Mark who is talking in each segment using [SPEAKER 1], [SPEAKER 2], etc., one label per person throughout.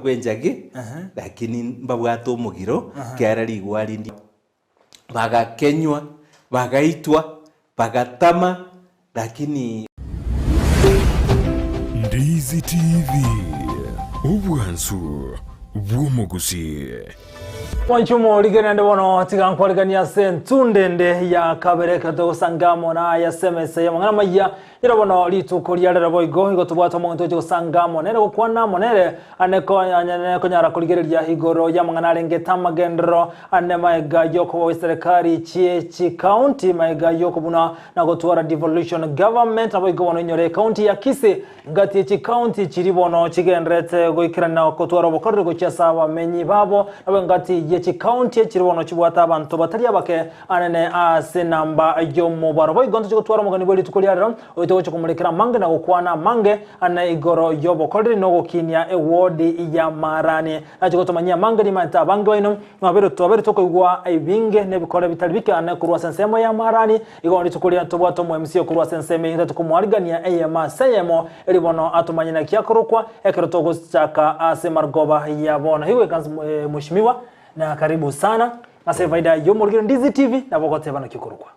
[SPEAKER 1] kwenjagi lakini mbabwata omugiro kera rigwari ndi bagakenywa bagaitwa bagatama lakini
[SPEAKER 2] Ndizi TV obwansu bw'omugusii
[SPEAKER 3] Mwanchumo ligene ndebono tigankwalgania sentundende ya kabere kato sangamo na ya semese ya mangana maya irabono lituko lyarera boigo igo tubwato monto cyo sangamo nere gukwana monere aneko anyane konyara kuligereria igoro ya mangana rengeta magendro ane maiga yoko wa serikali chi county maiga yoko buna na gotwara devolution government aboigo wono nyore county ya Kisii ngati chi county chiribono chigendrete goikirana gotwara Obokoreri gochasa bamenyi babo nabo ngati yechi county chiribono chibwata abantu batari abake anene ase namba yo mubaro boigonto chigotwara mugani boli tukulyarero oito kumulekera mange na gukwana mange ana igoro y'Obokoreri no gukinya ewodi ya Marani achigotomanyia mange ni mata bange baino mabero toko igwa ibinge ne bikora bitari bike ana kurwa sensemo ya Marani igondi tukulia tobwato mu MC kurwa sensemo hinda tukumwarigania AMA sayemo elibono atumanyina kyakorokwa ekerotogo chaka ase margoba ya bona hiwe kanzi mheshimiwa na karibu sana ase faida yo mulgiro Ndizi TV na bokote bana kikorokwa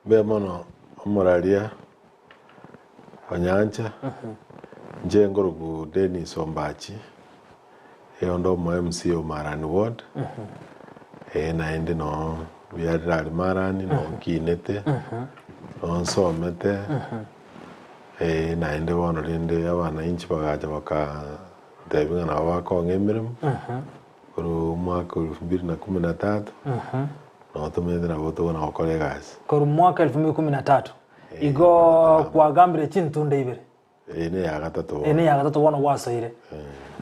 [SPEAKER 4] be mono moralia Onyancha njengo rugu Dennis Ombachi eondo mo MC o Marani ward naende no biarali Marani no kinete no somete naende wono rinde abana inchi bagaja baka debinga na wako ngemirem kuru mwaka 2013 no tumende na boto na kolegas
[SPEAKER 3] kuru mwaka 2013 igo kwa gambire chintunde ibere
[SPEAKER 4] ene ya gatatu wono wasoire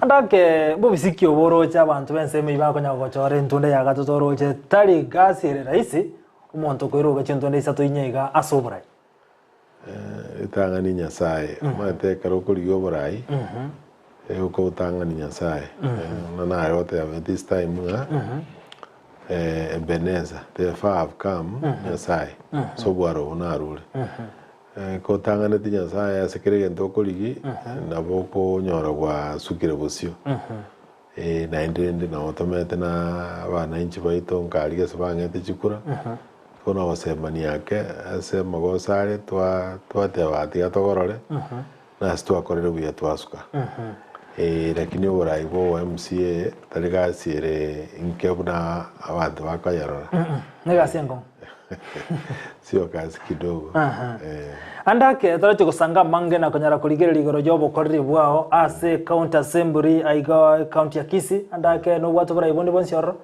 [SPEAKER 4] andake bobisiki oboro cha abantu benseme ibako nyagochore ntunde ya gatatu roche tari gasire raisi umuntu koiroga chintunde isato inyega asobrai itangani nyasaye mate karokuri yoborai uko utangani nyasaye na ayote at this time Ebeneza the five come nyasaye so bwaro onarule ko tangana ti nyasaye sekere ntokoligi na boko nyora kwa sukire bosio na ndende na otomete na bana inchi baito nkalige sabangete chikura kona wasemani yake ase magosare twatebati atogorore na sto akorere buya twasuka lakini orai bo MCA taligasire inkebuna abantu bakayarora
[SPEAKER 3] negasengo
[SPEAKER 4] sio kazi kidogo
[SPEAKER 3] andake taracho kusanga mange na konyara kuligerera igoro y'Obokoreri bwao ase county assembly aiga county ya Kisii andake no watu bara ibondi bonsioro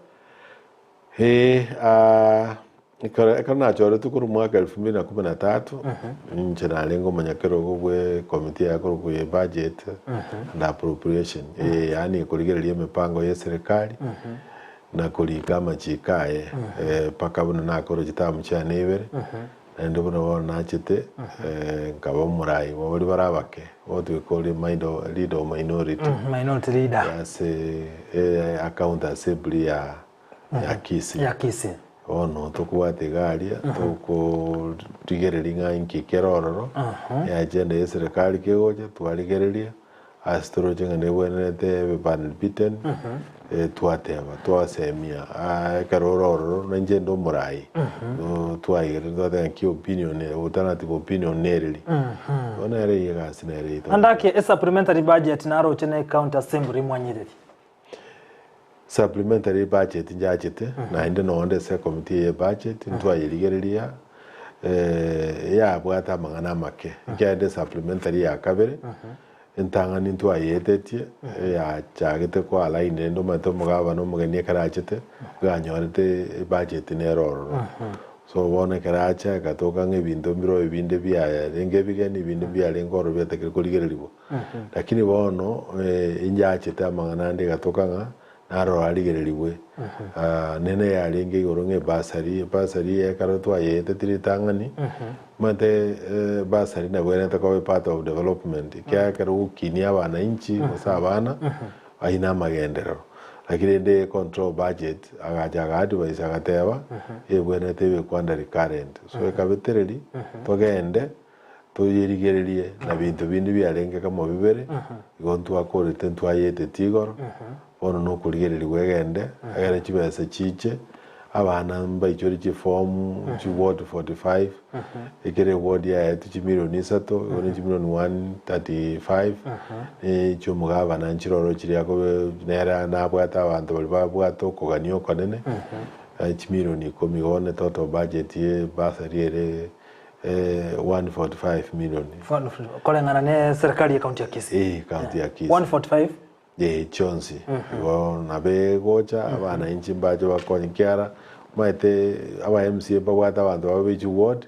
[SPEAKER 4] ikana chore tukuru mwaka 2013 nchena lengo manyakero gwe committee ya kuru ku budget and appropriation yani kuligereria mipango ya serikali na kuliga machikae paka buno nakoro kitamu cyane ibere ndo buno bona nachite nkaba murai bari barabake what we call leader of minority
[SPEAKER 3] leader
[SPEAKER 4] yes account assembly ya Kisii ono tukwate garia tuko tigereria inki kerororo ya agenda ya serikali kegoje twaligereria astro jenga nebwenete beban biten twateba twasemia karororo nanje ndo murai twaigere ndate ki opinion alternative opinion nerili ona ere yegasi nerili
[SPEAKER 3] andake a supplementary budget naro chene county assembly mwanyiriri
[SPEAKER 4] supplementary budget njachete na inde no onde se committee ya budget ntwa yirigereria ya bwata mangana make ngende supplementary ya kabere intangani ntwa yetetie ya chagete kwa line ndo mato mugaba no mugenie karachete ganyorete budget ne roro so wona karacha gatoka ngebinto mbiro ebinde bya renge bigeni ibinde bya rengoro byatekere kuligereribo lakini bono injachete mangana ndi gatoka nga naro aligereriwe nene ya renge igoro nge basari ya karotwa yete tiritangani mate basari na bwene takowe part of development kya karu kinia abana inchi musabana aina magendero lakini de control budget agaja advice agateba ebwene tebe kwanda recurrent so ekabetereri togende tuyirigererie na bintu bindi biarenge kama bibere igo ntwakorete ntwayete tigoro bono no kurigereria gwegende agere chibese chiche abana mbaichori chi form chi ward 45 ikere ward ya chi milioni 3 igone chi milioni 135 cho mugaba na nchiroro chiri yako nera na bwata abantu bali babwato koganio kanene chi milioni 10 igone total budget ye basariere 145 million.
[SPEAKER 3] Kolengana ne serikali ya kaunti ya Kisii.
[SPEAKER 4] Kaunti ya Kisii.
[SPEAKER 3] 145?
[SPEAKER 4] Chonsi. Nabe gocha abana inchi mbacho bakonyikiara maite aba MCA bagwata abantu babechi ward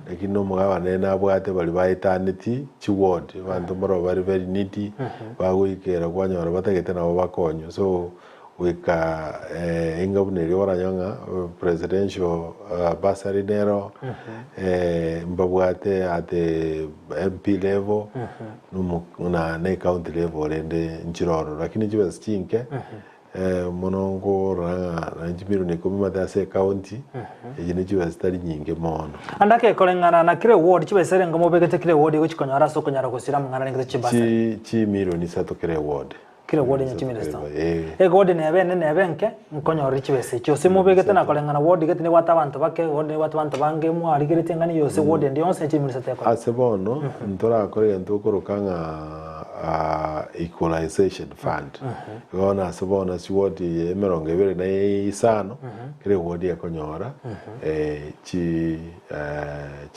[SPEAKER 4] lakini no mugaba nena bwate bali baitaniti chi ward abantu moro bari very needy bagwikera kwanyora batagete nabo bakonyo so wika ingabuneri oranyanga presidential bursary nero mbabwate at MP level na county level ende nchiroro lakini jiba stinke monongo na njimiro ne komi matase county ejine jiba stari nyinge mono
[SPEAKER 3] andake kolengana na kire ward chiba sere ngamo begete kire ward wichikonyara so konyara kusira mangana ngete chibasa
[SPEAKER 4] chi milioni 3 kire ward
[SPEAKER 3] kile wodi nya chiminista wodi ne benke nkonyori chibese cyose mubegete na kolengana wodi gete ni wata abantu bake wodi ni wata abantu bange mu arigirite ngani yose wodi ndi yonse chiminista teko
[SPEAKER 4] asebono ntora kore ntokorokanga equalization fund gona asebono si wodi emerongo ebere na isano kire wodi yakonyora chi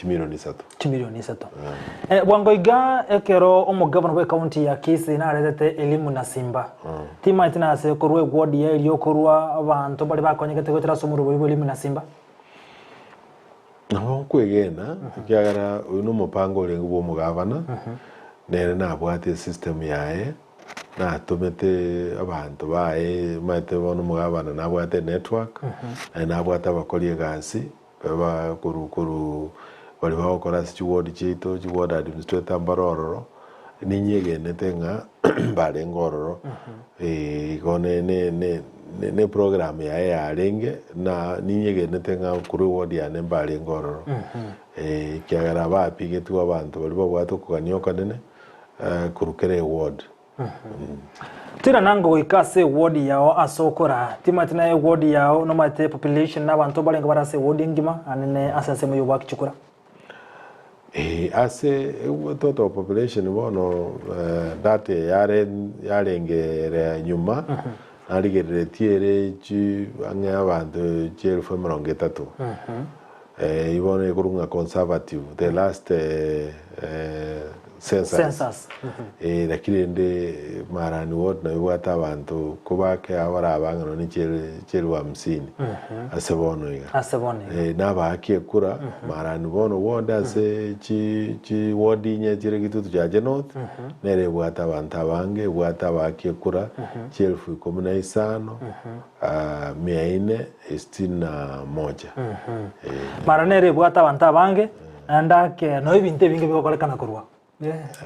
[SPEAKER 4] milioni 3 bwangoiga ekero omugabano we county ya Kisii na arete elimu na Simba tima itina se korwe wodi ya iliyo korwa abantu bali bakonyegete gutera somuru bali elimu na Simba no kwegena kyagara uno mupango lengo bo mugabana nere na bwate system yae na tumete abantu bae mate bono mugabana na bwate network na bwate bakoliye gasi baba kuru bali bakora si ward chito chi ward administrator mbaroro ninyege netenga bale ngororo igone ne program ya arenge na ninyege netenga kuri ward ya ne bale ngororo kyagara bapige tu abantu bali babwato kuganyo kanene kurukere ward
[SPEAKER 3] tira nango ikase ward yao asokora timatina ward yao no mate population na abantu balenga barase ward ngima anene asase mu yobaki chukura
[SPEAKER 4] ase total population bono date yarengere nyuma arigere tiere chi anga abantu chiel fo mronge tatu ibone kurunga conservative the last census lakini ende Marani ward na wata abantu kubake abara abangano ni chiel wa 50 asebono naba akekura Marani bono ward ase chi ward nye chire gitutu cha North nere wata abantu abange wata bakekura chiel fu 15 461
[SPEAKER 3] Marani nere wata abantu abange andake no ibinte binge bikokolekana kurwa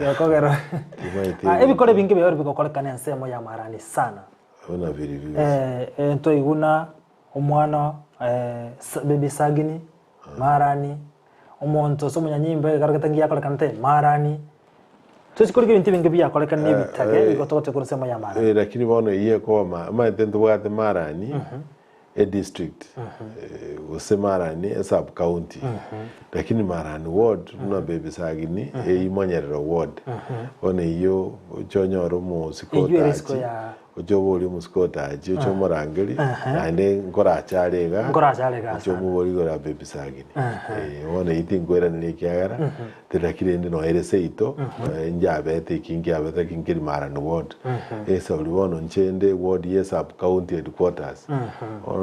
[SPEAKER 3] yakogera ebikore bingi byo bikokolekana nsemo ya Marani sana
[SPEAKER 4] ona viri
[SPEAKER 3] ento iguna omwana baby sagini Marani omonto so munyanyimbe garagatangiya kolekante Marani tusikore ibintu bingi byakolekana nebitage bikotokote kurusemo ya Marani
[SPEAKER 4] lakini bono iye ko ma tento bwate Marani a district Marani a sub county lakini Marani ward na baby sagini imonyerero ward one iyo chonyoro mu sikota ojoboli mu sikota cyo morangeli ande ngora charega cyo mu boli gora baby sagini one itingwera ni kyagara telakire ndi no ereseito njabe tekingi abeta kingiri Marani ward esa ulibono nchende ward ye sub county headquarters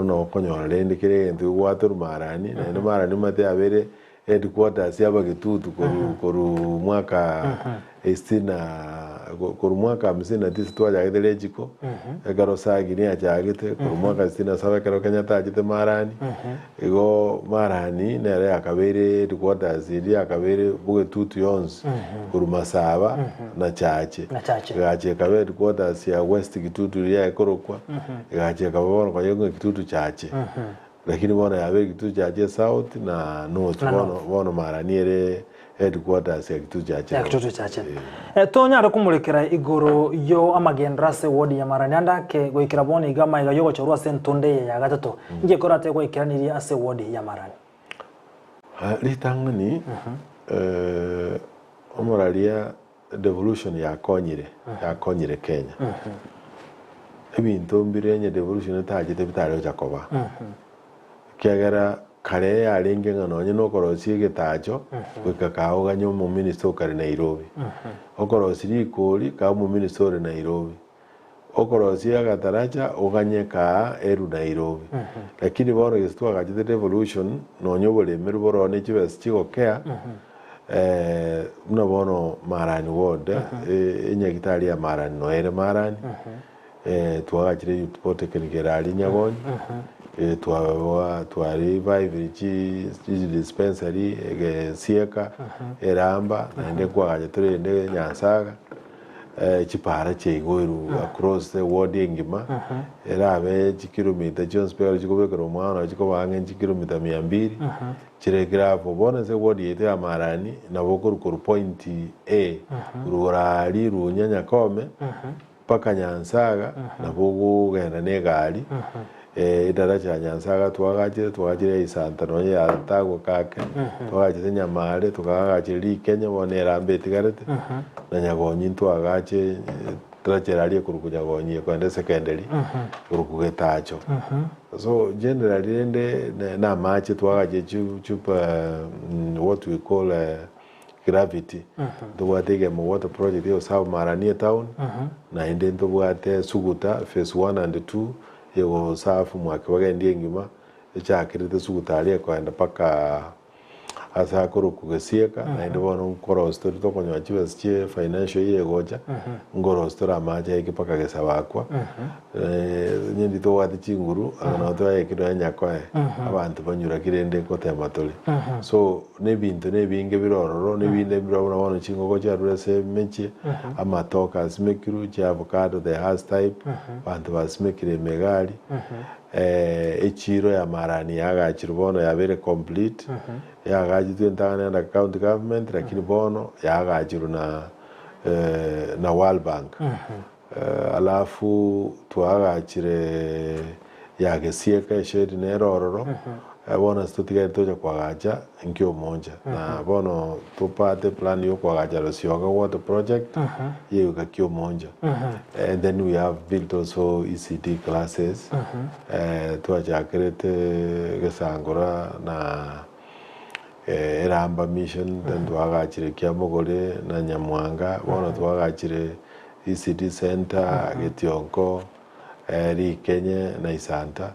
[SPEAKER 4] no konyora lende kire ndu watu Marani na Marani mate abere headquarters yaba gitutu koru mwaka koru mwaka 59 twaja gedelejiko egaro sagini ajagete koru mwaka 67 kero Kenyatta ajite Marani ego Marani nere akabere headquarters ili akabere bugetutu yons koru Masaba na chache gache kabere headquarters ya West gitutu ya ekorokwa gache kabone kwa yongo gitutu chache lakini bona yabe gitutu chache South na North bono Marani ere headquarters ya kitu chache
[SPEAKER 3] tonyara kumurekera igoro yo amagendra se wodi ya Marani andake goikira bone igama iga yogo chorwa sentunde ya gatatu nje korate goikiraniri ase wodi ya Marani
[SPEAKER 4] litangani omoralia devolution ya konyire Kenya ebintu mbirenye devolution tajite bitaro jakoba kiagera kare yarenge ngano nye no korosi gitacho gwikakaho ganyo mu minister kare Nairobi okorosi rikori ka mu minister Nairobi okorosi agataracha oganyeka eru Nairobi lakini boro gistwa gajite devolution no nyobole meruboro ne chibes chigokea muna bono Marani ward enyagitari ya Marani no ere Marani twagachire youth polyclinic ali nyagonyi twari revive dispensary sieka eramba nende kwagaje turende nyansaga chipara cheigoiru across the ward engima erabe kilometer John Spell chikobekero mwana chikobange kilometer 200 chirekera hapo bona se ward yetu ya Marani na bokuru point A rurali runyanya kome paka nyansaga na bogo genda negali idaraja nyansaga twagachire isanta no ya tago kake twagachire nyamare tukagachire Kenya bone rambe tigarete na nyagonyi twagache tracherali kurukunyagonyi kwende secondary kurukugetacho so generally ende na match twagache chupa what we call gravity tubwatege mu water project yo South Marani town na ende tubwate Suguta phase 1 and 2 yo safu mwake wagendie ngima ekyakirite Suguta ali kwenda paka asa kurukugesieka na ende bono nkoro story to konywa chibesche financial yegoja ngoro story amaje ikipaka gesa bakwa nyindi to wati chinguru ana to yekido nyakwae abantu banyura kirende kotematoli so nebintu nebinge birororo nebinde birabona bono chingogo cha rese mechi amatoka smekiru cha avocado the has type abantu basmekire megali echiro ya Marani yagachiro bono yabere complete yagachiro ntana na county government lakini bono yagachiro na World Bank alafu twagachire yagesieka shedi nerororo bono stotiga toja kwagacha nkyo monja na bono tupate plan yo kwagacha rosioga water project yeyo kyo monja and then we have built also ECD classes twachakirete gesangora na eramba mission then twagachire kyamogore na Nyamwanga bono twagachire ECD center getionko Kenya na isanta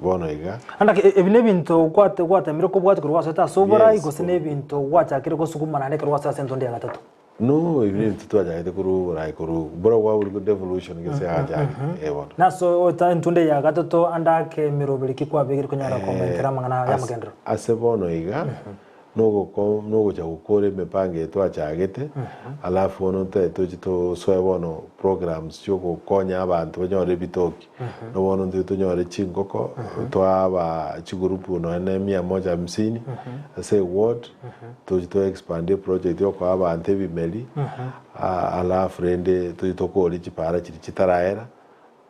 [SPEAKER 4] bono iga
[SPEAKER 3] andake ebine bintu kwate miroko bwate kurwasa ta sobora igosene bintu gwachakire ko sugumana ne kurwasa sentonde ya gatatu
[SPEAKER 4] no ebine bintu twajagite kuru boro wa uri devolution gese aja ebona
[SPEAKER 3] naso ta entonde ya gatatu andake mirobiriki kwa begiri kunyara komentera mangana ya magendro
[SPEAKER 4] ase bono iga nogo cha gukore mepange twachagete alafu ono to soe bono programs cyo gukonya abantu banyore bitoki no bono tonyore chingoko twaba chigurupu no ene 150 ase ward to expand project yo kwa abantu bimeli alafu rende tokori chipara chitaraera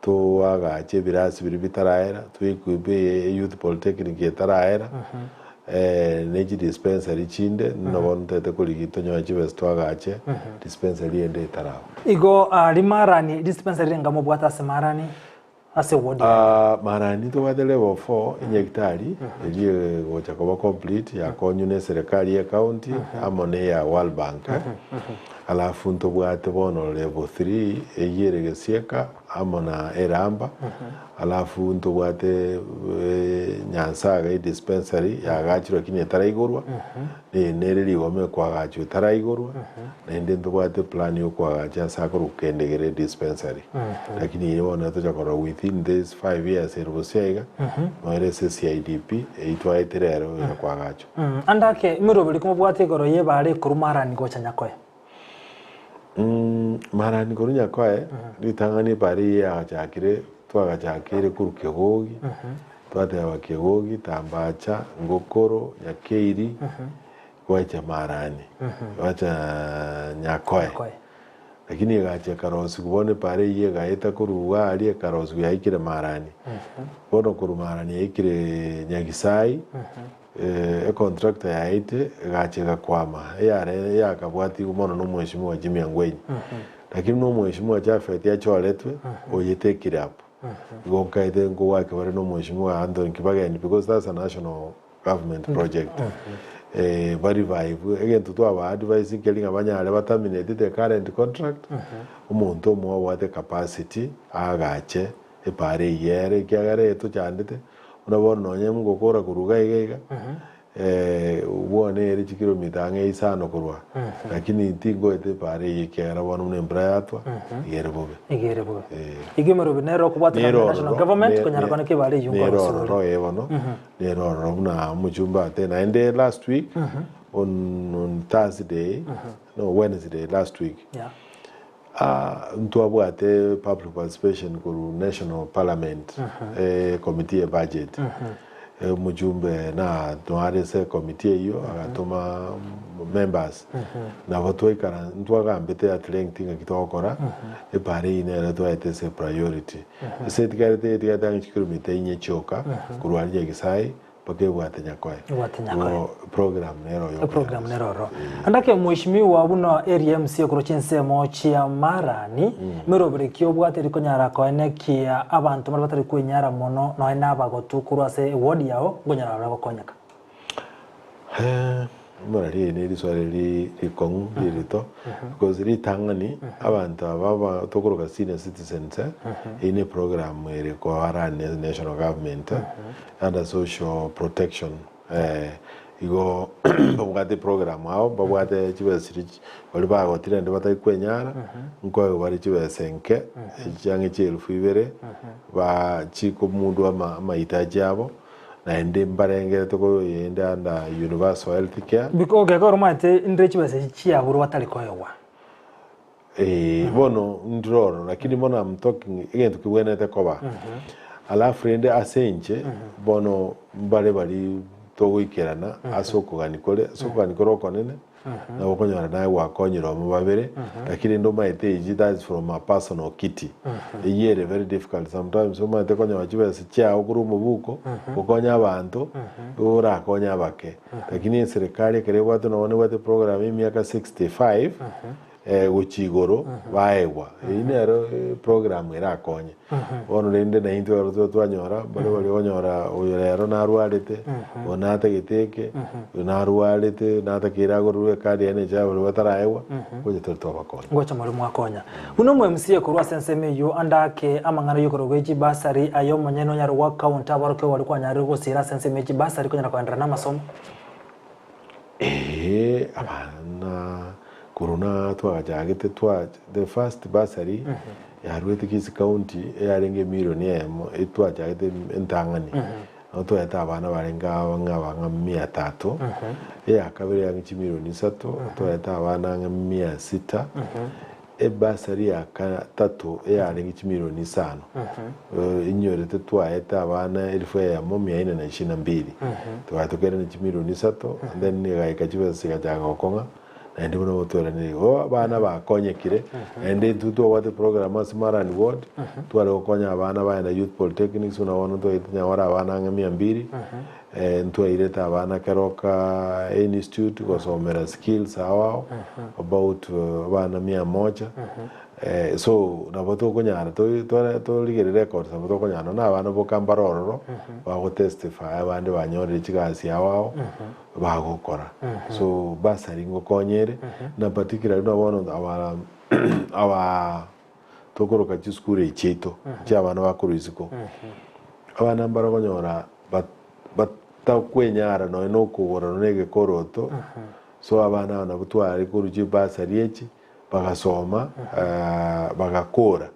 [SPEAKER 4] to agache birasi biri bitaraera twikube youth polytechnic yetaraera neji dispensary chinde nabon tete kuligito nyo chibes twagache dispensary ende tarao
[SPEAKER 3] igo Marani dispensary ngamo bwata se Marani ase wodi
[SPEAKER 4] Marani to wade level 4 inyektari ili gocha kwa complete ya konyune serikali ya county amone ya World Bank alafu nto bwate bono level 3 eyere gesieka amona eramba alafu nto bwate nyansaga dispensary ya gachiro kinye taraigorwa nereri wame kwa gacho taraigorwa na ende nto bwate plan yo kwa gacha sakuru kendegere dispensary lakini yona to chakora within this 5 years erobosega no erese CIDP eitwa eterero kwa gacho
[SPEAKER 3] andake mirobiri kumubwate goro yebare kuru Marani gocha nyakoye
[SPEAKER 4] Marani kuru nyakoye litangani bari ya chakire twagachakire kuru kegogi twate abakegogi tambacha ngokoro nyakeiri wacha Marani wacha Nyakoe lakini gacha karosi kubone pare ye gaeta kuruwa ali karosi yaikire Marani bono kuru Marani yaikire Nyagisai contractor yaite gacha gakwama yare yakabwati umono no mheshimiwa Jimmy Angwenyi lakini no mheshimiwa Jafet yacholetwe oyetekire hapo gonkaite ngo wake bari no mheshimiwa Anthony Kibageni because that's a national government project very vibe again to our advice killing abanyale terminated the current contract umuntu mo wa the capacity agache epare yere kyagare to chandite unabona nonye mugokora kuruga igega ubone eri kilomita nge isano kurwa lakini tingo ete pare yikera bona une mbrayatwa igere bobe
[SPEAKER 3] igimero binero kubata national government kunyara kone ke bale yungo
[SPEAKER 4] ro ebono nero na mujumba te na ende last week on Thursday no Wednesday last week ntwabwate public participation ku national parliament committee budget mujumbe na tuarese committee hiyo agatuma members na watu ikara ntwagambete at length ngitokora epare ine to etese priority setikarte tikatanga kilomita inye choka kurwalije Gisai pake bwate Nyakoe program nero andake mheshimiwa buno area MC kurochense mochi ya Marani merobrekyo bwate riko nyara koene kia abantu batari kwenyara mono no ena bagotukurase ward yao ngonyara bakonyaka Marani ni riswali rikongu rito because ritangani abantu baba tokoroka senior citizens ine program ere ko arane national government and social protection igo babwate program ao babwate chibesiri bali bagotire ndi batai kwenyara nko bari chibesenke jange chelufu ibere ba chiko mundu amahitaji abo na ende mbarengere toko yenda anda universal health care
[SPEAKER 3] because gakoro mate inde chibese chia buru batali koyowa
[SPEAKER 4] bono ndroro lakini mbona I'm talking again tukiwene te koba alafu ende asenche bono mbare bali togo ikerana asoko ganikoro konene na wakonyora nae wakonyiro mu babere lakini ndo maite iji that's from a personal kitty yere very difficult sometimes so maite konya wachibese cha okuru mubuko ukonya abantu ora konya bake lakini serikali kere watu naone wate program miaka 65 uchigoro baewa inero program era konye ono rende na into twanyora bale onyora uyero narwalite onata giteke narwalite nata kiragorwe kadi ene jabo wataraewa kuje totoba konye
[SPEAKER 3] ngocha muri mwakonya uno mu MC kurwa senseme yo andake amangana yukoro weji basari ayo monyeno nyaro wa counter baroke wali kwa nyari go sira senseme ji basari kunyara kwa ndana masomo
[SPEAKER 4] abana Corona twajagete the first bursary ya Rwete Kisii County yarenge milioni emo twajagete entangani no yata abana barenga banga 300 ya kabiri ya milioni 3 yata abana 600 bursary ya 3 yarenge milioni 5 inyorete twayata abana 1422 twatokera ni milioni 3 then gaika chibese gajaga okonga and we know to any bana bakonyekire and tuto what the program as Marani ward twale okonya abana bana youth polytechnics unaona to itinya wara abana 200 ntwaireta abana Keroka institute gusomera skills hao about abana 100 so naboto konyara to ligere records naboto konyara na abana bokambaroro bago testify abandi banyore chigasi hao bagokora so basari ngokonyere na particularly no one our tokoroka chiskure ichito cyabana bakuruziko abana mbara konyora batakwenyara no kugora nege koroto so abana nabutwari kuruji basari echi bagasoma bagakora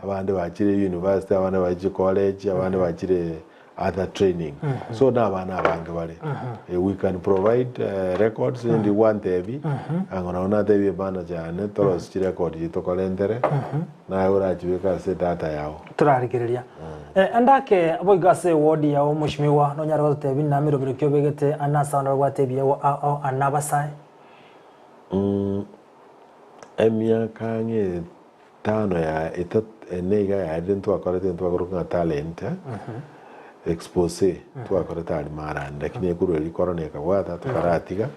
[SPEAKER 4] abandi bakire university abandi bakire college abandi bakire other training. So na bana bange bale. We can provide records in the one TV. Angona TV bana jane toros chi record yito kolendere. Na ora chiweka se data yao.
[SPEAKER 3] Turarigereria. Andake aboigase wodi ya mushimiwa no nyara TV na miro birikyo begete anasa ndwa TV ya anabasai.
[SPEAKER 4] Emia kange tano ya itat enega ya dentro akorete dentro akoruka talent expose tu akorete ali Marani lakini ekuru eli korone kabwata tukaratiga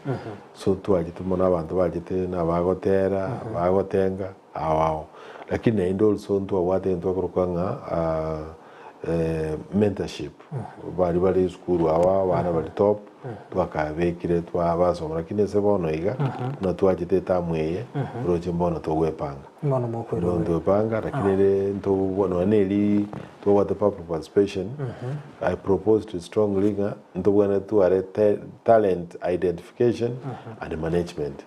[SPEAKER 4] so tu ajitumona abantu bajite na bagotera bagotenga awao lakini endo also tu awate dentro akoruka mentorship bari skuru awa bana bari top twakabekire twabasoma lakini sebono iga na twajite tamweye roje mbono togwepanga
[SPEAKER 3] Mbono mokwero
[SPEAKER 4] ndo panga lakini ndo wana neli to what the public participation I propose to strongly ndo wana tu are talent identification and management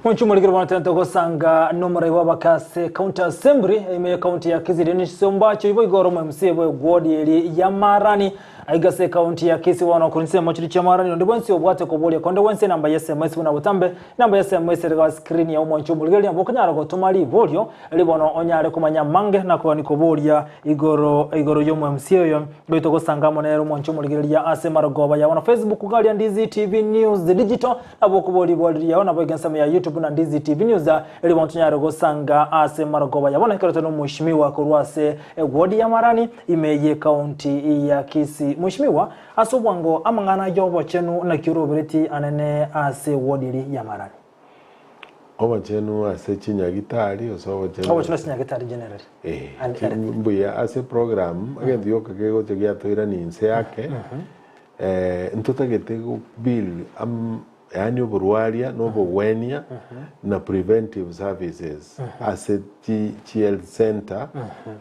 [SPEAKER 3] Mwanchu muligiro bana tento gosanga nomara wabakase county assembly ime county ya Kisii ni Ombachi ibo igoro MC bo gwodi eri ya Marani aigase county ya Kisii wana kurinse machiri cha Marani ndo bonsi obwate ko bole konde wense namba ya SMS buna butambe namba ya SMS rega screen ya mwanchu muligiro ya bokanyara go tumali bolyo libono onyare kumanya mange na ko ni ko bolya igoro yo MC yo ndo gosanga monero mwanchu muligiro ya asema rogoba ya wana Facebook gali ya Ndizi TV News digital abo kuboli boli ya wana bagensa ya YouTube na Ndizi TV News eli wantunyare gosanga ase marogoba yabona keroto no mushimiwa kurwase wodi ya Marani imeye county ya Kisii mushimiwa asobwango amangana yobo chenu na kirobiriti anene ase wodi ya Marani
[SPEAKER 4] oba chenu ase chinyagitari osobo
[SPEAKER 3] chenu chinyagitari generally
[SPEAKER 4] mbuya ase program agendio kagego tegia toira ni nse yake ntotagete bill yani oburwaria n'obugwenia na preventive services as a health center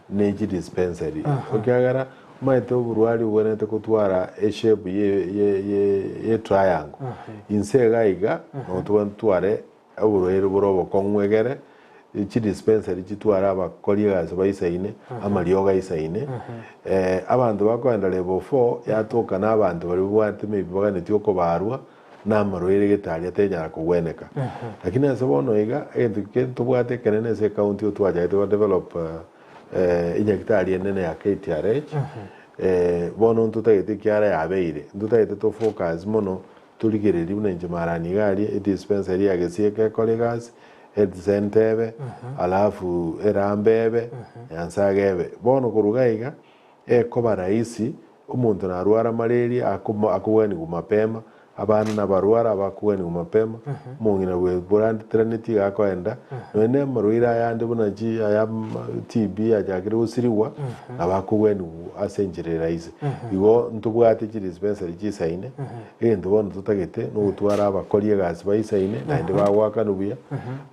[SPEAKER 4] neji dispensary okagara maite oburwari ubonete kutwara shape ye triangle insega iga notware oburwere burobo konwegere iki dispensary kitwara abakoligazi bayisaine amalioga isaine abantu bakwenda level 4 yatoka n'abantu bari bwate maybe baganeti okubarwa na marwere getali atenyara kugweneka lakini asabono iga eduke tubwate kenene se county otwaja to develop inyagitali enene ya KTRH bono ntutagete kyara yabeire ntutagete to focus mono tuligereri bunenje Marani gali dispensary ya Gusii ke colleagues health center alafu erambebe yansagebe bono kurugaiga ko rahisi umuntu narwara malaria akubweni kumapema abana nabarwara abakuweni mapema mungina we brand trinity gakoenda none marwira yandi bunaji aya TB ajagire usiriwa abakuweni asenjirira ize igo ntubwate ki dispensary gisaine ndubona tutagete no gutwara abakoliye gasi bayisaine nandi bagwaka nubuya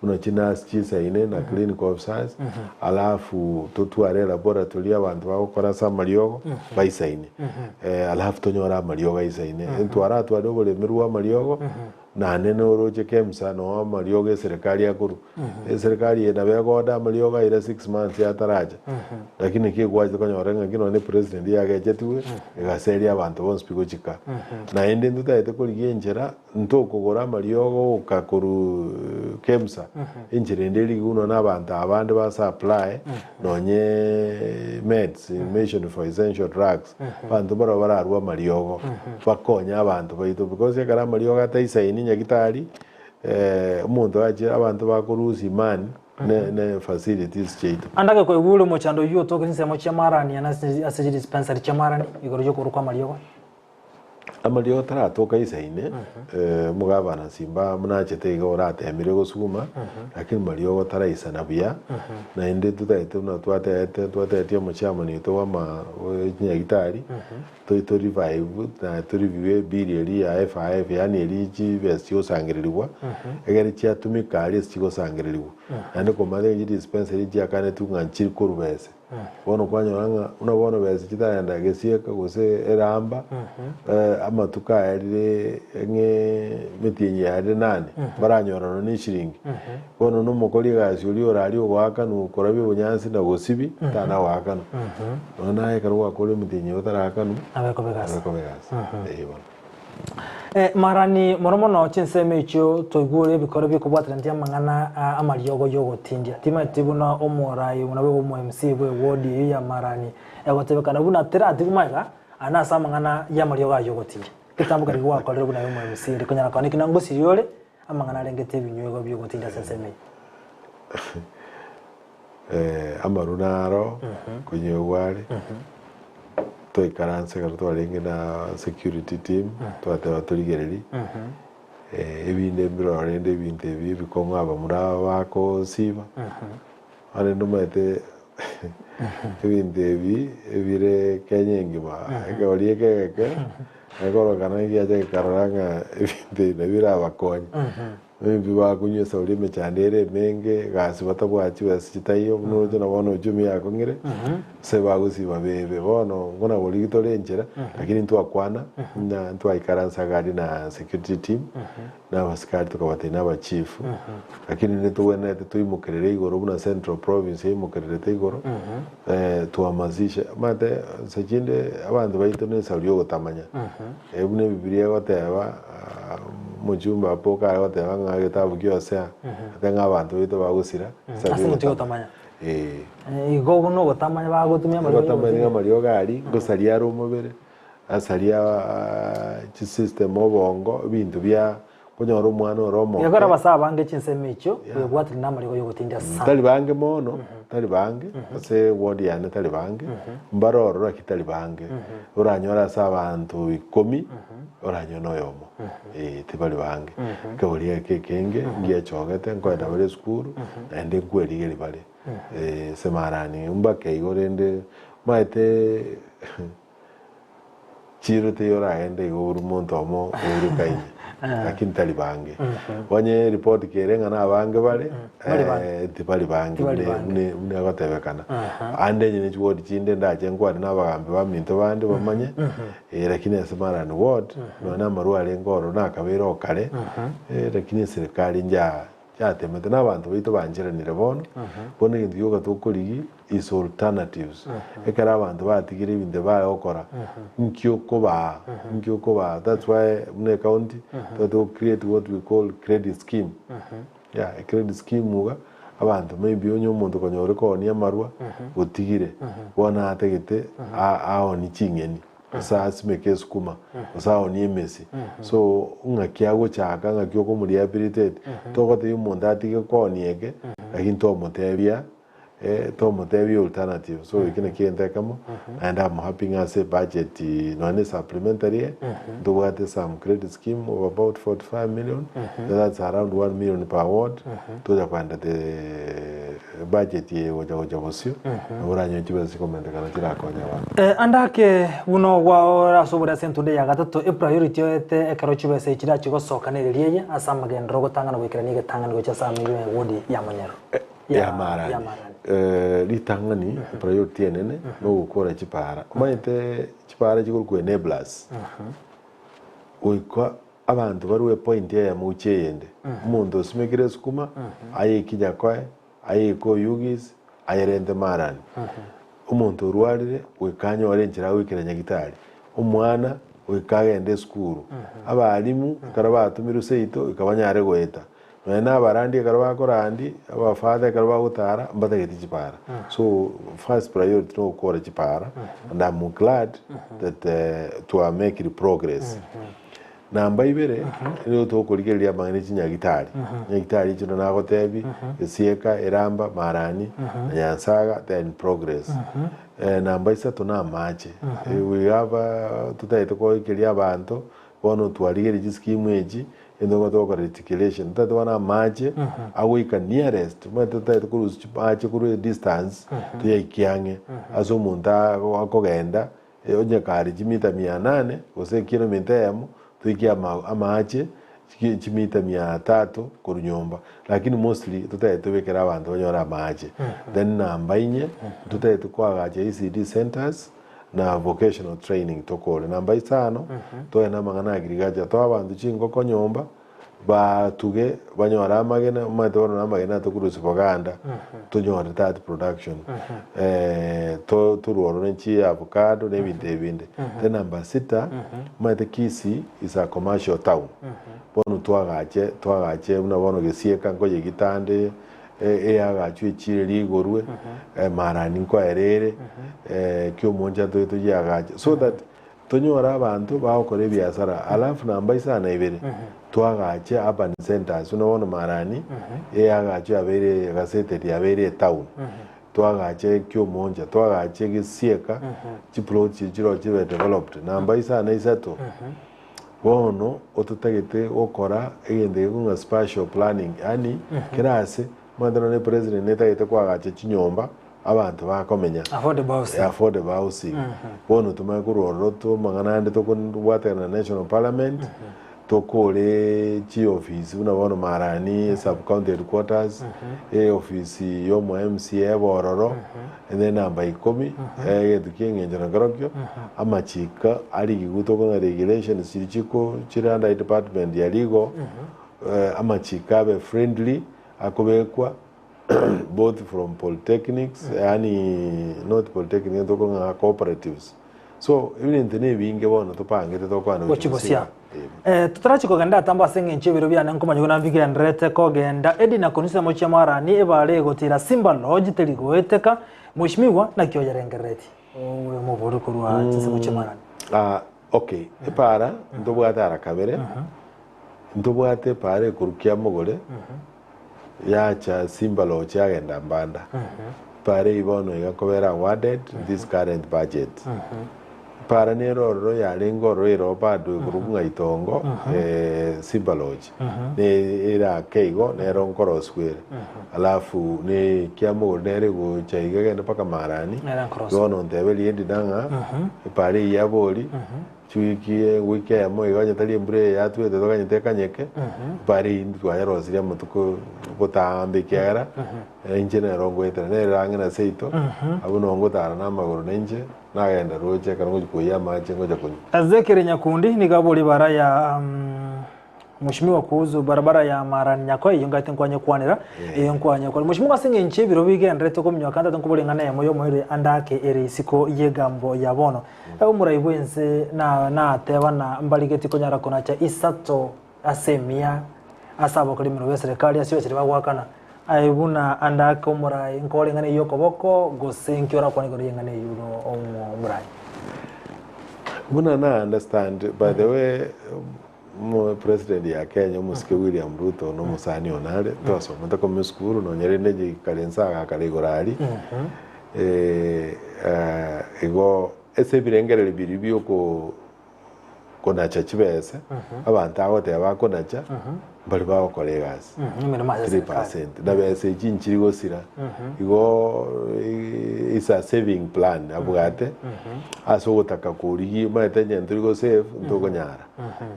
[SPEAKER 4] bunaji nas gisaine na clinical officers alafu tutware laboratory abantu bakora samariogo bayisaine alafu tonyora mariogo isaine ntwara twado mirwa mariogo na neno roje kemsa no mariogo serikali yakuru serikali ina begoda mariogo ira 6 months ya taraja lakini kigwaje konyorenga kino ne president yake jetwe gaseri abantu bonse pigojika na ende ndutaite kuligenjera ntokogora mariogo ukakuru kemsa injire ndeli kuno nabantu abandi ba supply nonye meds mention for essential drugs bantu bararwa mariogo bakonya abantu baito because yakara mariogo ataisaini nyagitari umuntu aje abantu bakuruzi imani ne facilities cheito
[SPEAKER 3] andake ko ibulu mo chando yo to kinse mo cha Marani ana asiji dispensary cha Marani igorojo kurukwa mariogo
[SPEAKER 4] amaliogo taratoka isaine mugabana simba munachete igora temire gusuma lakini mariogo taraisa nabia na inde tutaite na twatete mo chama ni to wa nyagitari to revive na to review biri ya FIF yani eliji vestio sangirirwa egeri cyatumika ali siko sangirirwa ande komande dispensary ya kane tunganchiri kurubese bono kwanyora unabona bese kitayenda gesieka gose eramba amatuka yarire mitinyi yari nane baranyorana n'ishiringi bono n'umukori gazi uri orari ogwaka n'ukora by'ubunyansi na gosibi tana wakano nona ekaruwa kore mitinyi otarakano
[SPEAKER 3] abeko begas
[SPEAKER 4] bono
[SPEAKER 3] Marani moromono chinseme icho toigure bikoro byo kubwatira ntia mangana amaryogo yogotindia tima tibuna omorai unawe omo MC bwe wodi ya Marani yagotebekana buna tera atigumaiga ana sa mangana ya maryogo yogotindia kitambuka rigwa kolero buna omo MC rikunyara kaniki nangusi yole amangana rengete binywego byo gotindia senseme
[SPEAKER 4] amarunaro kunyewale toikaranse karo twaringe na security team twateba turigereri ebinde birorende binte bibikonga abamura bako siba ale ndumete ebinde ebire kenyengima egoriye keke egoro kana ngiaje karanga ebinde nebira abakonya Mimi bakunye sauri mechandere menge gasi batabwachi basitayo nujo nabona ujumi yako ngire se bagusi babebe bono ngona boli gitorenjera lakini ntwakwana na ntwaikaransa gari na security team na basikari tukabate na bachief lakini nituwene tuimukerere igoro buna central province imukerere igoro tuamazisha mate sajinde abantu bayitone sauri yogotamanya ebune bibiliya goteba mujumba poka goteba ngagetabu gyose atenga abantu bito bagusira
[SPEAKER 3] sabi gotamanya igogo no gotamanya bagotumya
[SPEAKER 4] Mario gari gosaria rumubere asaria system obongo bintu bya kunyora umwana oromo
[SPEAKER 3] yagara basabange chinseme icho bwatira namari yogotindia sana
[SPEAKER 4] tali bange mono tali bange ase wodi yana tali bange mbaroro rakitali bange uranyora sabantu 10 oranyono yomo tibali bange kabulia kekenge ngiye chogete nkoenda bale skuru ende kweli geli bale se Marani umbake igorende maite chiro te yora ende igoro monto mo uru kai lakini tali bange wanye report kerenga na bange bale tibali bange ne agatebekana ande nyine chwodi chinde ndaje ngwadi nabagambe baminto bande bamanye lakini ase Marani ward nona marwale ngoro nakabero kale lakini serikali nja yatemete n'abantu bito banjiranire bono bono indu yoga tokorigi is alternatives ekara abantu batigire ibinde bakora nkyokoba that's why mune county to create what we call credit scheme a credit scheme muga abantu maybe onyo muntu konyore ko ni amarwa utigire bona ategete aoni chingeni sa simeke skuma sa oni emesi so ungakiago chaka ngakioko muri rehabilitate togote yumuntu atige ko niege lakini to motebia alternative so ikine kienda kama and I'm helping us a budget no supplementary do what some credit scheme of about 45 million that's around 1 million per ward to the kwanda the budget ye oja bosio uranyo kibasi komenda kana kirakonya
[SPEAKER 3] andake uno wa rasobura sentude ya gatatu priority yote ekaro kibese kira kigosokanererie asamagendro gotangana gwikirani gatangana gocha samiyo wodi ya Manyero
[SPEAKER 4] ya Marani litangani priority enene no gukora kipara maite kipara kigurukwe enablers uikwa abantu bariwe point ya mucheyende umuntu simekire skuma aye kijya kwa aye ko yugis ayerende Marani umuntu urwarire wikanyo warenjera wikiranya gitari umwana wikagende skuru abarimu karabatumira useito ikabanyare goeta na barandi karbakorandi aba father karbagutara mbatageti kipara so first priority no gukora kipara and I'm glad that to are making progress namba ibere niyo tokorigeria mangane kinyagitari nyagitari kino nagotebi esieka eramba Marani nyansaga then progress namba isa tuna mache we have tutaito ko ikiria abantu bono twarigeri scheme eji endo to articulation that wana mache awika nearest mata ta ku ache ku distance to yakiange azo munta akogenda onye kari jimita 800 ose kilomita yamo tuikia amache chimita 300 kuru nyumba lakini mostly tutayetubekera abantu banyora amaje then namba inye tutayetkwagaje ECD centers na vocational training tokole namba 5 toyena mangana agriculture to abantu chingo ko nyumba batuge banyora amagena matoro namagena tukurusi poganda tunyora that production to turoro nchi avocado nebinde then number 6 mate Kisii is a commercial town bono twagache una bono gesieka ngoje gitande agachu chire ligorwe Marani kwa erere kyo monja to yagache so that tunyora abantu bakore biasara alafu namba isana ibere twagache urban centers unaona Marani agachu abere gasete abere town twagache kyo monja twagache gisieka chiplot chiro chibe developed namba isana isato bono otutagete okora egende kunga spatial planning yani kirase mandana ne president netagete kwagache chinyomba abantu bakomenya affordable housing bono tumakuroro to manganande to kunwata na national parliament tokole chi office unabono Marani sub county headquarters office yo mo MCA bororo and then namba 10 tukiengenja na garokyo amachika ali giguto kuna regulations chirichiko chiranda department ya legal amachika be friendly akobekwa both from polytechnics yani not polytechnics to kuna cooperatives so even tene binge bono tupangete to kwana
[SPEAKER 3] wachibosia tutarachiko ganda tamba senge nchebiro bya nanko manyona mbige ndrete ko genda edi na konisa mocha Marani ebale gotira Simba Lodge teligoeteka mushimiwa na kyo yarengereti owe moboro kurwa tsese mocha Marani
[SPEAKER 4] okay epara ndobwata arakabere ndobwate pare kurukia mogole yacha Simba Lodge yagenda mbanda pare ibono igakobera awarded this current budget para nero ya lengo roiro bado kurunga itongo Simba Lodge ne era keigo nero nkoro square alafu ne kiamo nere go chaiga genda paka Marani yono ndebeli yendi danga pare ya boli chuiki weekend mo iganya tali mbure ya tuwe to ganya tekanyeke pare ndu ya rosiria mutuko botambe kiara enjene rongo etere ne rangina seito abuno ngotara na magoro nenje nagenda roje kango kuya mache ngoja kunyi
[SPEAKER 3] azekere nyakundi ni gaboli bara ya mushimiwa kuzu barabara ya Marani nyako yongate nkwanye kwanira nkwanye kwa mushimiwa singe nche biro bigendre to komnyo kanda to kubole ngana yamoyo moire andake ere siko yegambo yabono umurayibwense na teba na mbaligeti konyara konacha isato asemia asabo kuri miro serikali asiyo chiri bagwakana aibuna andake umurai nkole ngane yokoboko gosenkyora kwani kuri ngane yuno umurai
[SPEAKER 4] buna na understand by the way president ya Kenya musike William Ruto no musani onale toso mutako muskuru no nyerende ji kalensa akalegorali ego ese birengere biribyo ko konacha chibese abantu aho te bakonacha bali bawo kolegas 3% da bese chinchirigo sira igo is a saving plan abugate aso gotaka kurigi matenye ndirigo save ndoko nyara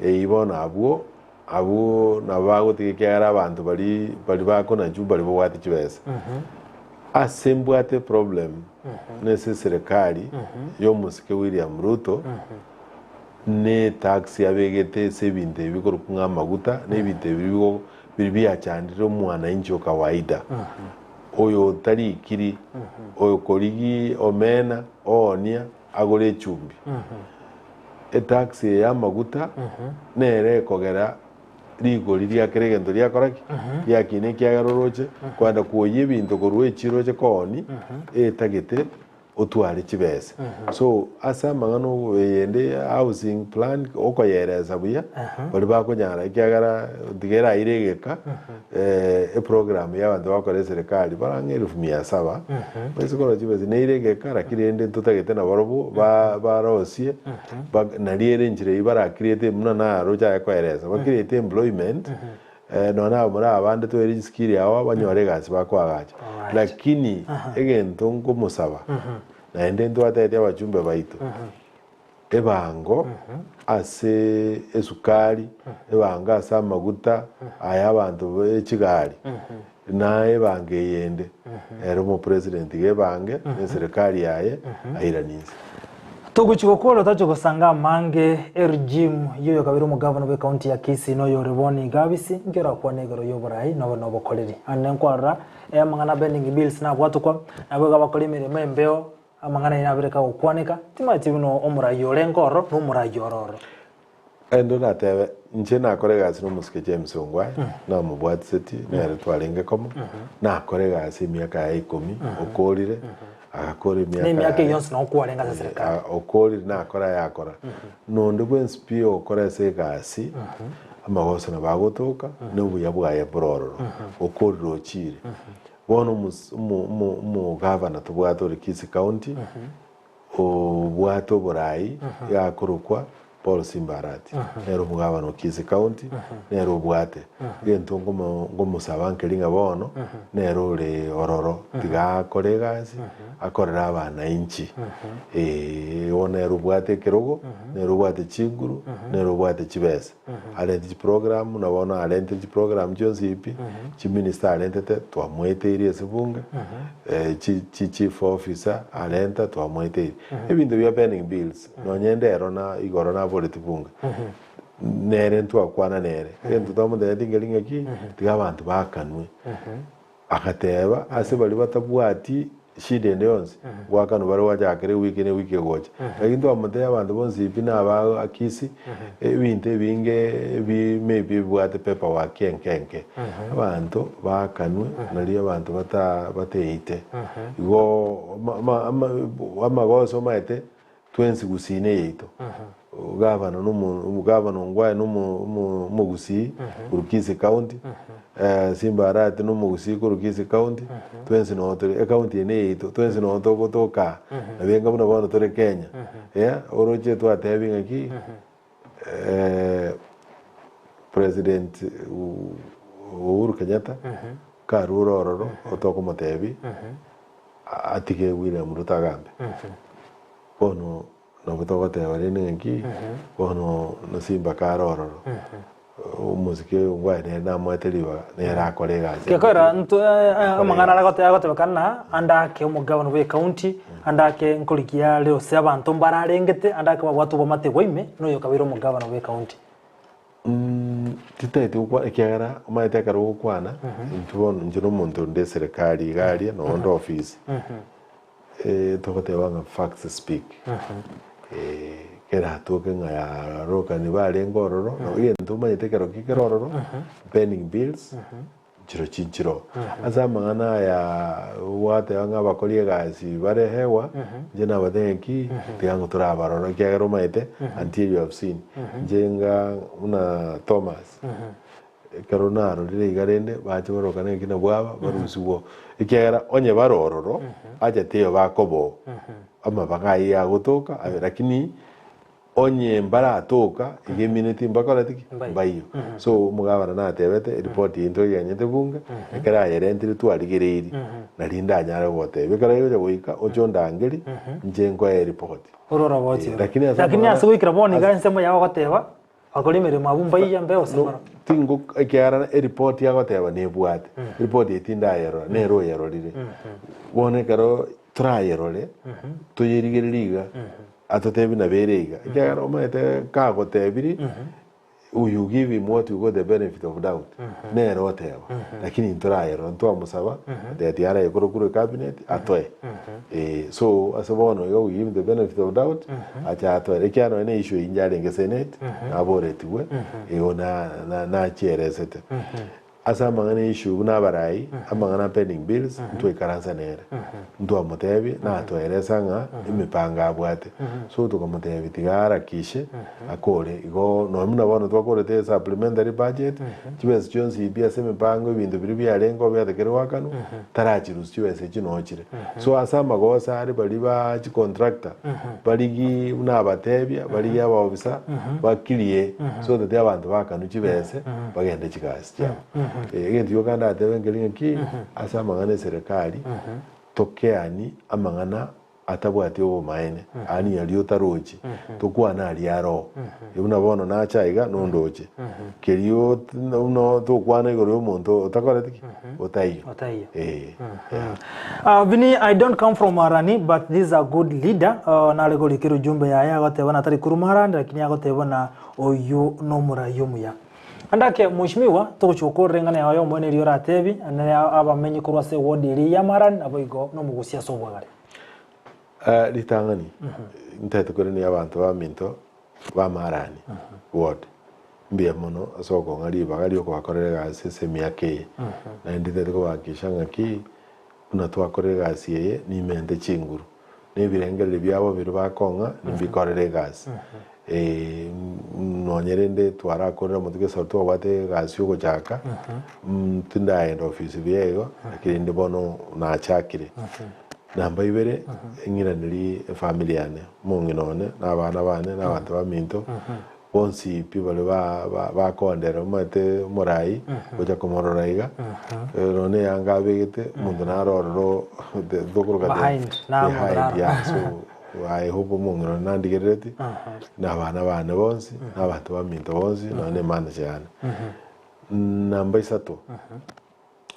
[SPEAKER 4] ibona abu na bago tikera abantu bali bakona bali bwati chibese asembwate problem nese serikali yo musike William Ruto ne taxi abegete sebinte bikoro kunga maguta ne bite bibya chandiro mwana injo kawaida oyo tari kiri oyo koligi omena onia agore chumbi taxi ya maguta nere kogera ligo liria keregendo lia koraki yakine kiagaroroche kwanda kuoye bintu korwe chiroche koni tagete otwari chibese so asa mangano yende housing plan okoyereza buya bali bakonyara kiagara digera iregeka program y'abantu bakore serikali barange 1700 bese ko chibese neiregeka rakirende tutagete na barobo barosie naliere njire ibara create muna na roja yakoyereza bakirete employment nona mura abande to eri skill yawa banyore gasi bakwagacha lakini egento ngo musaba na ende ndo atete abachumbe baitu ebango ase esukari ebango ase amaguta aya abantu b'ekigari na ebange yende ero mu president gebange eserikali yaye airanise
[SPEAKER 3] tuguchigokoro tacho gusanga mange regime yoyo kabiri mu governor we county ya Kisii no yoreboni gabisi ngera kwa negero yoborai no Obokoreri ane nkwara mangana bending bills na bwatukwa nabo gabakora imirimo embeo amangana inabireka ukwanika timati bino omurai yorengoro no murai yororo
[SPEAKER 4] endo natebe nje nakore gasi no musike James Ongwai na mubwati city nere twarenge komo nakore gasi miaka ya 10 okorire akakora
[SPEAKER 3] miaka yonse no kwarenga za serikali
[SPEAKER 4] okorire nakora yakora nonde bwenspio okora se gasi amagoso na bagotoka no buyabwaye bororo okorire ochire bono mu governor tubwato Kisii County obwato borai yakorokwa Paul Simbarati nero mugabano wa Kisii County nero bwate gento ngomo sabankelinga bono nero le ororo tiga kolegasi akorera abana inchi onero bwate kerogo nero bwate chinguru nero bwate chibesa alenti program na bono alenti program jonzipi chi minister alentete twamwete ise bunge chief officer alenta twamwete ebintu bya pending bills no nyendero na igoro na politipunga nere ntu akwana nere ntu tamude ndingelinga ki tiga abantu bakanwe akateba ase bali batabwati shide ndeyonse gwakano bari wajakere wiki ne wiki gocha lakini amute abantu bonzi bina aba Kisii ebinte binge bi maybe bwate pepa wa kenkenke abantu bakanwe nali abantu bateite go amagoso maite twensi Gusii yeito gavana Ongwai no Gusii Kisii County Simbarati no Gusii Kisii County twensi no hotel county yeito twensi no hotel gotoka abenga buna bana tore Kenya oroje twatebinga aki president Uhuru Kenyatta karuro ororo otoko motebi atike William Ruto agambe bono no butogate barene ngi bono no simba karororo umuzike Ongwai ne na mweteliwa ne rakolega
[SPEAKER 3] kekora nto amangana ragote bakana andake umugabano we county andake nkolikia leo se abantu mbararengete andake babwatu bomate boime no yokabiro umugabano we county
[SPEAKER 4] titaite ukwa ekyagara umaite karo ukwana ntubona njiro muntu nde serikali gali no ndo office tokote wanga facts speak kera toke ngaya roka ni bale ngororo no yento mayite kero kikeroro pending bills chiro asa mangana ya wate wanga bakolie gasi bare hewa jena badenki tiango turabaroro kyagero mayite until you have seen jenga una Thomas karonaro lile igarende baje baroka nekina bwaba barusuwo ikyagera onye barororo aje teyo bakobo ama bagayi ya gutoka lakini onye mbara atoka ige minute mbakora tiki bayo so mugabana na tebete report into yenyete bunga ekara yerentire twaligereri nalinda nyara wote bekara yoje goika ojonda ngeri njengo ya report
[SPEAKER 3] orora boti lakini asubikira boni gansemo yawo gateba akolimere mabumba yambe osama
[SPEAKER 4] tingo ekyara report ya gateba ne bwate report yetinda yero ne ro yero lire bone karo trayerole tuyirigereriga atotebi na berega kyara omete ka gotebiri you give him what you got the benefit of doubt ne ro teba lakini trayero ntwa musaba de tiara ekoro cabinet atoe so asabono yo give him the benefit of doubt acha atoe kyano ne issue injale nge senate aboretiwe na cheresete asa mangana issue na barai amangana pending bills ntwe karanza nere ntwa motebi na atoeresa nga imipanga abwate so tukamotebi tigara kishe akore igo no muna bono twakore te supplementary budget kibese chonsi bia semipango ibintu biri byarengo byatekero wakano tarachirusi kibese kinochire so asa magosa ari bali ba chi contractor baligi una batebya bali aba officer bakilie so that abantu bakanu kibese bagende chikasi cyabo egenti yoganda atebengelinga ki asa mangana serikali tokeani amangana atabwati obo maene ani ali otarochi tukwana ali aro yuna bono na chaiga nondoche kerio no tukwana igoro omonto otakoretiki otaiyo
[SPEAKER 3] Vini, I don't come from Marani, but this is a good leader. Nalegoli kiro jumbe ya gotebana tari kurumaranda lakini agotebana oyo no murayumuya. Andake mushimiwa tugucukurengana yayo mwene rio ratebi ane abamenyi kurwa se wodi iri ya Marani aboigo no mugusia sobwagare.
[SPEAKER 4] Litangani ntete kore ni abantu baminto ba Marani ward mbia mono asoko ngari bagali ko bakorera gase semiake na ndite ko bakishanga ki kuna twakorera gase ye ni mente chinguru ne birengere byabo biru bakonga nimbikorera gase nonyerende twarakorera mutuke sorto wate gase yo chaka tunda end office byego akirinde bono na chakire namba ibere ngiraniri family yane munginone n'abana bane n'abantu baminto bonsi pibale ba kondera mate morai oja komororaiga none yanga begete mundu narororo dokuruka
[SPEAKER 3] behind
[SPEAKER 4] ya so I hope mungiro nandigereti n'abana bane bonsi n'abantu baminto bonsi none manager yane namba isato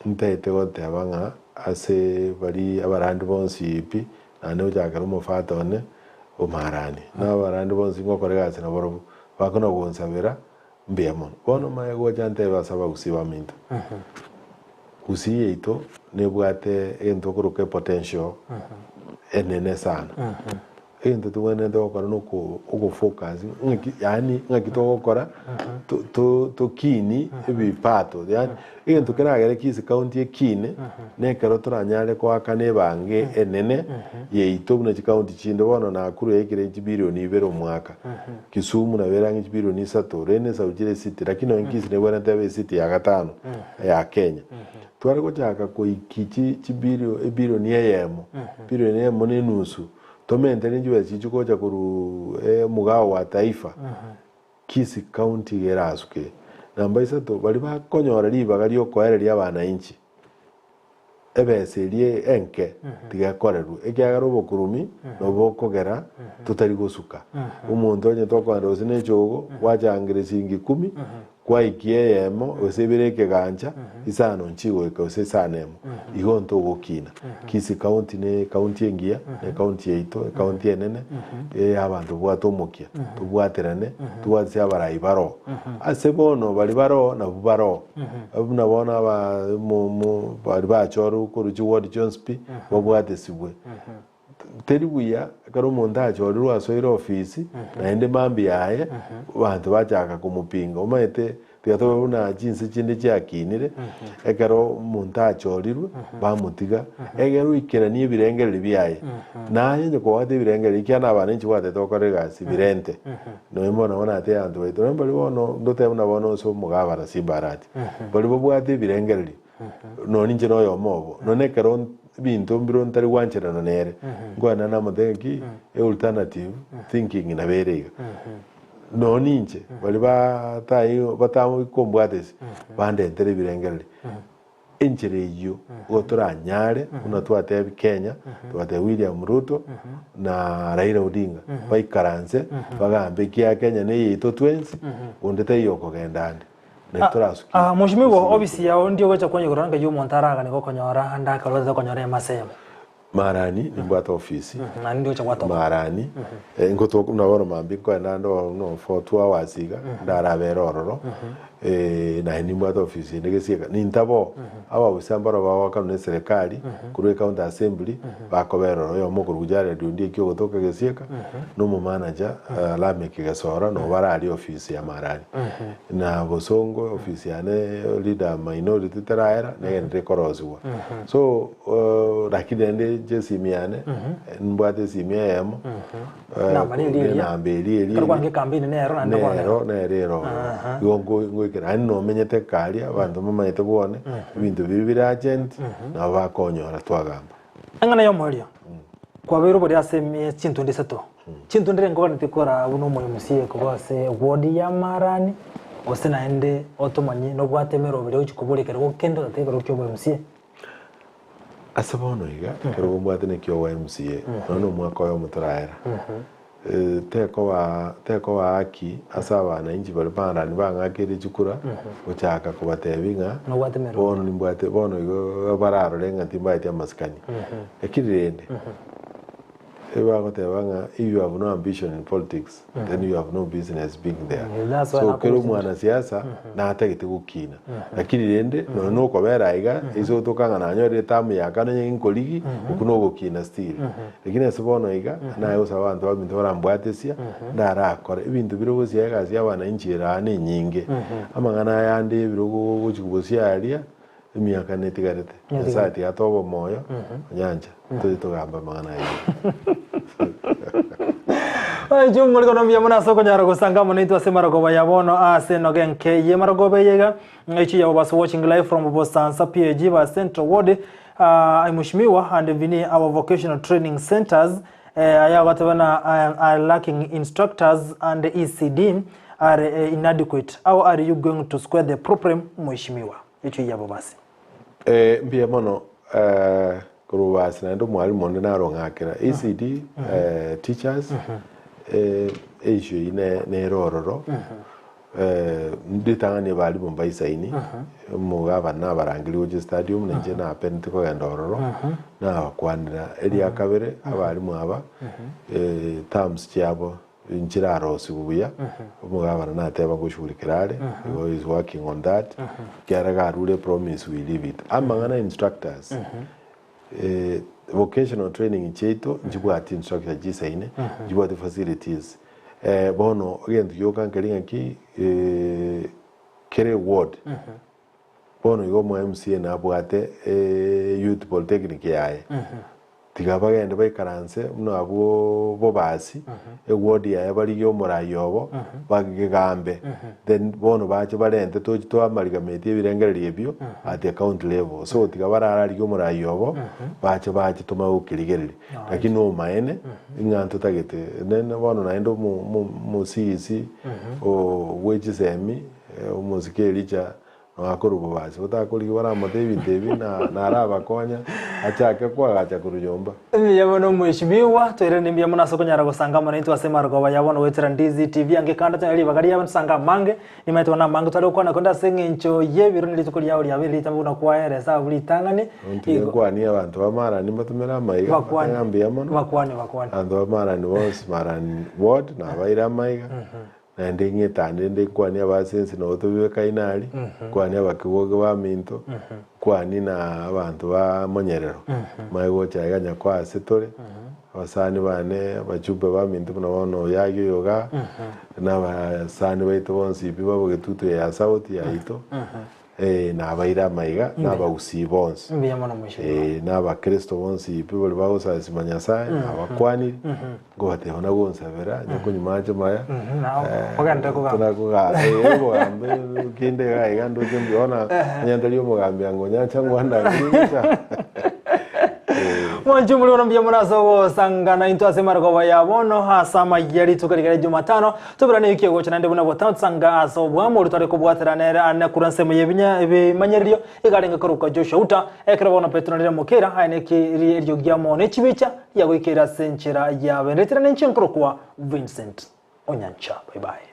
[SPEAKER 4] ntete gote abanga ase bari abarandi bonsi ipi nane ujagara umufata one umarani n'abarandi bonsi ngokorega ase naboro bakona gonsabera mbiyamon bono mayego jante basaba gusiba minto Gusii yeito nebwate entokuruke potential enene sana ento tuwene ndo okora nuko focus yani ngakitokora to kini ebipato yani ento keragere Kisii county ekine nekero turanyare kwa kane bange enene yeito bune county chinde bono na kuru yekire bilioni ibero mwaka Kisumu na berangi bilioni 3 rene saujire city lakini Kisii ne bwana tebe city ya gatano ya Kenya twari ko chaka ko ikichi bilioni yemo bilioni yemo ne nusu tomente ninjwe chichukocha kuru mugao wa taifa Kisii county gerasuke namba isato bali bakonyora libagali okoereria abana inchi ebeserie enke tigakoreru ekyagara obokurumi nobokogera tutari gusuka umuntu onye tokwandose nechogo wachangire singi 10 kwa ikieyemo osebireke ganja isano nchiwe ka osesanemo igonto gokina Kisii county ne county engia ne county yeito county enene abantu bwatomokia tubwaterane tubwatse abarai baro asebono bali baro na bubaro abuna bona bali bachoru kuru Chiward Johnsby bobwate sibwe teribuya karo mondacho rwa soira office na ende mambi yaye bantu bachaka kumupinga umaete tigato una jinsi chinde cyakinire ekaro mondacho rirwe bamutiga egero ikera ni birengere byaye naye nyoko wate birengere ikyana abanenchi wate tokorega sibirente no imbona bona ate antu baito mbali bono ndote bona bono so mugabara sibarati bali bobwate birengere no ninje no yomobo no nekero bintu mbiro ntari wancherana nere ngwana na madengi alternative thinking na berega no ninje bali batamu kombwatesi bande ntere birengere injire yo otoranyare una twate Kenya twate William Ruto na Raila Odinga baikaranze bagambe kya Kenya ne yito 20 ondete yoko gendande
[SPEAKER 3] Mheshimiwa obisi yao ndio wecha kwenye kuranga yo montaraga niko konyora anda kalwaza konyora masema
[SPEAKER 4] Marani ni mbata ofisi
[SPEAKER 3] na ndio cha watu
[SPEAKER 4] Marani ngoto unabona mambiko nando no for 2 hours iga ndarabero na ni mbata ofisi negesieka ni ntabo aba busambara bawa kanone serikali kuri county assembly bakobero yo mukuru kujare ndie kyo gotoka gesieka no mu manager lame kigasora no barali ofisi ya Marani na bosongo ofisi yane leader minority teraera ne korozwa so lakini ende jesi miane mbate simia yamo
[SPEAKER 3] na manili
[SPEAKER 4] na mbeli
[SPEAKER 3] kwa nge campaign nero na
[SPEAKER 4] nero yongo ngwekera anno menyete kali abantu mamayete bone ibintu biri agent na bakonyora twagamba
[SPEAKER 3] angana yo molio kwa bero bari asemie chintu ndiseto chintu ndire ngona tikora uno moyo musie ko bose wodi ya Marani osena ende otomanyi no bwatemero bire ukikubulikera ko kendo tatebero cyo moyo musie
[SPEAKER 4] asabono iga kero gombwatene kyo wa MCA nono mwaka wa mutaraera teko wa aki asaba na inji bali Marani bangakire chukura uchaka kubatebinga bono nimbwate bono igo bararo lenga timbaite amaskani ekirende eba gotebanga if you have no ambition in politics then you have no business being there so kero mwana siasa na atagite gukina lakini rende no kobera iga izo tokanga na nyore tamu ya kana nkoligi ukuno gukina still lakini asibono iga na yo sabantu babintu barambwatesia ndarakora ibintu biro siyaga syabana injira ni nyinge amangana yandi biro gukigusia alia imyaka netigarete sati atobo moyo nyanja tugamba mangana iga
[SPEAKER 3] Jumuri kono bya muna soko nyaro gusanga munitwa se maragoba yabono ase no genke ye maragoba yega ichi ya was watching live from Bosansa PAG ba Central Ward Mheshimiwa and vini our vocational training centers aya watabana are lacking instructors and ECD are inadequate. How are you going to square the problem Mheshimiwa ichi ya bobasi
[SPEAKER 4] mbia mono kurubasi na ndo mwalimu ndinaro ngakira ECD teachers issue ine rororo nditangani bali Mombasa ini mugaba na barangiri uji stadium nje na pentiko ya ndororo na kwanira eri akabere abali mwaba terms cyabo injiraro sibuya mugaba na teba gushulikirare he is working on that kyaraga rule promise we leave it amangana instructors vocational training cheto njibwati instructor jisaine njibwati facilities bono again yoga ngelinga ki kere ward bono yo mu MCA na bwate youth polytechnic yae tigabagende bayikaranse muno abo bobasi ward yae bali yo murayobo bagigambe then bono bache balente to amaligamete ebirengereri ebyo at account level so tigabarara ali yo murayobo bache toma ukirigereri lakini no maene inganto tagete then bono naendo mu CEC o wejisemi umuzikelicha wakuru bobasi utakuri bara modevi devi na araba konya achaka kwa acha kurujomba
[SPEAKER 3] yabono Mheshimiwa twere nimbya muna soko nyara gusanga munitwa se maragoba yabono wetera Ndizi TV angekanda tali bagari yabantu sanga mange nimaitwa na mange tali ukona konda sengencho yebiro nilitukuri yawo yabiri tambuna kwa eresa buli tangane
[SPEAKER 4] kwa ni abantu bamara nimbatumira maiga ngambia mono
[SPEAKER 3] bakwani
[SPEAKER 4] ando bamara ni bose Marani ward na baira maiga na ndinge tande kwa ni abasensi no tobiwe kainali kwa ni abakiwoge ba minto kwa ni na abantu ba monyerero maigo cyaganya kwa setore abasani bane abajuba ba minto na bono yagyo yoga na abasani baito bonsi bibo getutu ya sauti ya ito na abaira maiga na abausi bonsi na abakristo bonsi bibo bawosa simanyasa abakwani gote hona gonsabera nyakunyumaje maya
[SPEAKER 3] oganda ko
[SPEAKER 4] tunakuga ambe kinde ga ndo jembi ona nyandali umugambi ngo nyacha ngwanda ngisa
[SPEAKER 3] Mwanju muri ono byamuna so sangana into asemaragoba yabono hasama yari tukarigara Jumatano tubirane ikigo cyane buna botano sanga so bwamo rutare ko bwateranera ana kuranse mu yebinya ebimanyeryo igarenga karuka Joshua uta ekrabona petronere mukera haineke iryo gyamo ne kibicha yagwikira senchera yabe retirane nchinkro kwa Vincent Onyancha bye bye.